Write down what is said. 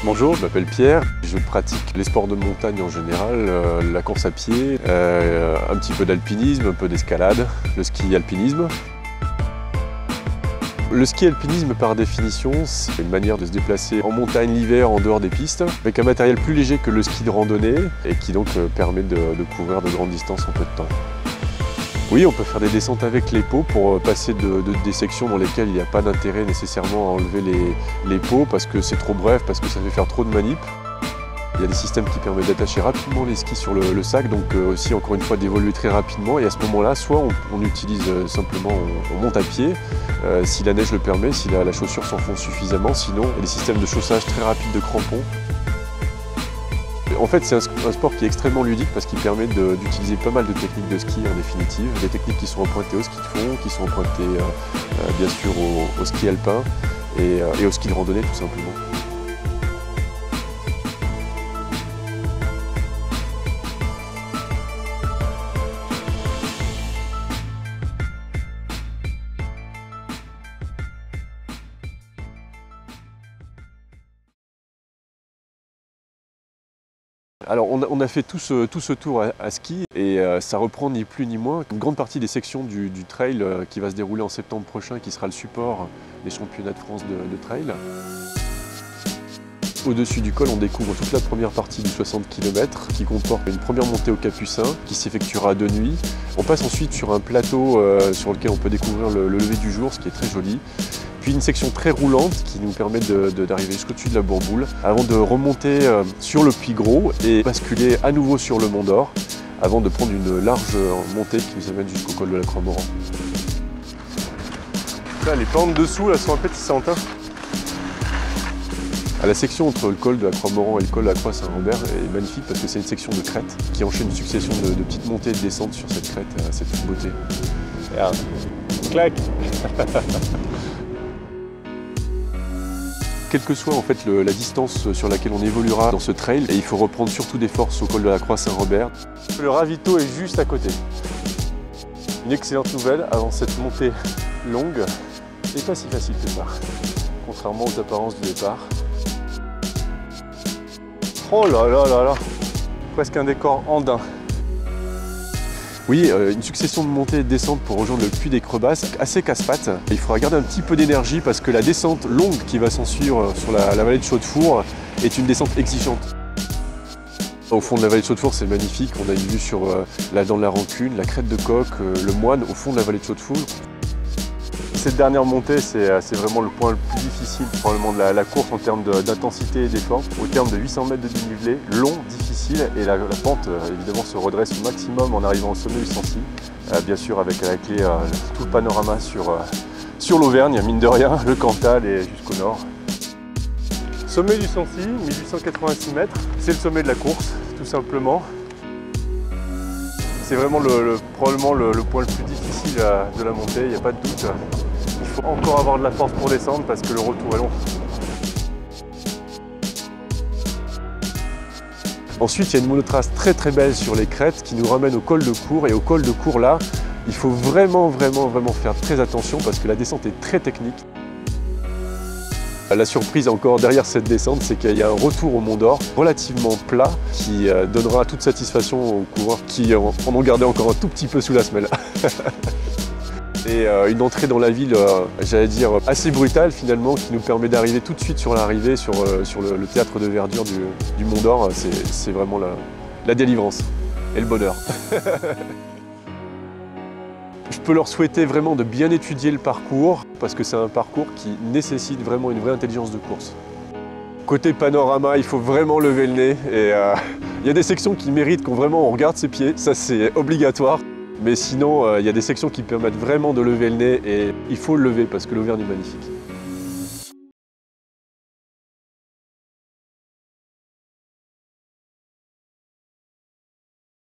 Bonjour, je m'appelle Pierre, je pratique les sports de montagne en général, la course à pied, un petit peu d'alpinisme, un peu d'escalade, le ski alpinisme. Le ski alpinisme par définition, c'est une manière de se déplacer en montagne l'hiver en dehors des pistes, avec un matériel plus léger que le ski de randonnée et qui donc permet de couvrir de grandes distances en peu de temps. Oui, on peut faire des descentes avec les pots pour passer des sections dans lesquelles il n'y a pas d'intérêt nécessairement à enlever les pots parce que c'est trop bref, parce que ça fait faire trop de manip. Il y a des systèmes qui permettent d'attacher rapidement les skis sur le sac, donc aussi encore une fois d'évoluer très rapidement. Et à ce moment-là, soit on utilise simplement, on monte à pied, si la neige le permet, si la chaussure s'enfonce suffisamment. Sinon, il y a des systèmes de chaussage très rapides de crampons. En fait, c'est un sport qui est extrêmement ludique parce qu'il permet d'utiliser pas mal de techniques de ski en définitive. Des techniques qui sont empruntées au ski de fond, qui sont empruntées bien sûr au ski alpin et au ski de randonnée tout simplement. Alors on a fait tout ce tour à ski et ça reprend ni plus ni moins une grande partie des sections du trail qui va se dérouler en septembre prochain, qui sera le support des championnats de France de trail. Au-dessus du col, on découvre toute la première partie du 60 km qui comporte une première montée au Capucin qui s'effectuera de nuit. On passe ensuite sur un plateau sur lequel on peut découvrir le lever du jour, ce qui est très joli. Puis une section très roulante qui nous permet d'arriver jusqu'au-dessus de la Bourboule avant de remonter sur le Puy Gros et basculer à nouveau sur le Mont d'Or avant de prendre une large montée qui nous amène jusqu'au col de la Croix-Morand. Là, les pentes dessous là, sont appétissantes. La section entre le col de la Croix-Morand et le col de la Croix-Saint-Rambert est magnifique parce que c'est une section de crête qui enchaîne une succession de petites montées et de descentes sur cette crête, cette beauté. Regarde, clac. Quelle que soit en fait la distance sur laquelle on évoluera dans ce trail, et il faut reprendre surtout des forces au col de la Croix-Saint-Rambert. Le ravito est juste à côté. Une excellente nouvelle, avant cette montée longue, c'est pas si facile que ça, contrairement aux apparences du départ. Oh là là là là, presque un décor andin. Oui, une succession de montées et de descentes pour rejoindre le puy des Crevasses, assez casse-pattes. Il faudra garder un petit peu d'énergie parce que la descente longue qui va s'en suivre sur la vallée de Chaudefour est une descente exigeante. Au fond de la vallée de Chaudefour, c'est magnifique. On a une vue sur la dent de la Rancune, la crête de Coq, le Moine, au fond de la vallée de Chaudefour. Cette dernière montée, c'est vraiment le point le plus difficile probablement de la course en termes d'intensité et d'effort. Au terme de 800 mètres de dénivelé, long, difficile, et la pente évidemment se redresse au maximum en arrivant au sommet du Sancy. Bien sûr avec à la clé tout le panorama sur l'Auvergne, mine de rien, le Cantal et jusqu'au nord. Sommet du Sancy, 1886 mètres, c'est le sommet de la course, tout simplement. C'est vraiment probablement le point le plus difficile de la montée, il n'y a pas de doute. Il faut encore avoir de la force pour descendre parce que le retour est long. Ensuite, il y a une monotrace très très belle sur les crêtes qui nous ramène au col de Cour. Et au col de Cour là, il faut vraiment faire très attention parce que la descente est très technique. La surprise encore derrière cette descente, c'est qu'il y a un retour au Mont d'Or relativement plat qui donnera toute satisfaction aux coureurs qui en ont gardé encore un tout petit peu sous la semelle. Et une entrée dans la ville, j'allais dire, assez brutale finalement, qui nous permet d'arriver tout de suite sur l'arrivée, sur le théâtre de verdure du Mont d'Or. C'est vraiment la délivrance et le bonheur. Je peux leur souhaiter vraiment de bien étudier le parcours parce que c'est un parcours qui nécessite vraiment une vraie intelligence de course. Côté panorama, il faut vraiment lever le nez et il y a des sections qui méritent qu'on regarde ses pieds, ça c'est obligatoire. Mais sinon, il y a des sections qui permettent vraiment de lever le nez et il faut le lever parce que l'Auvergne est magnifique.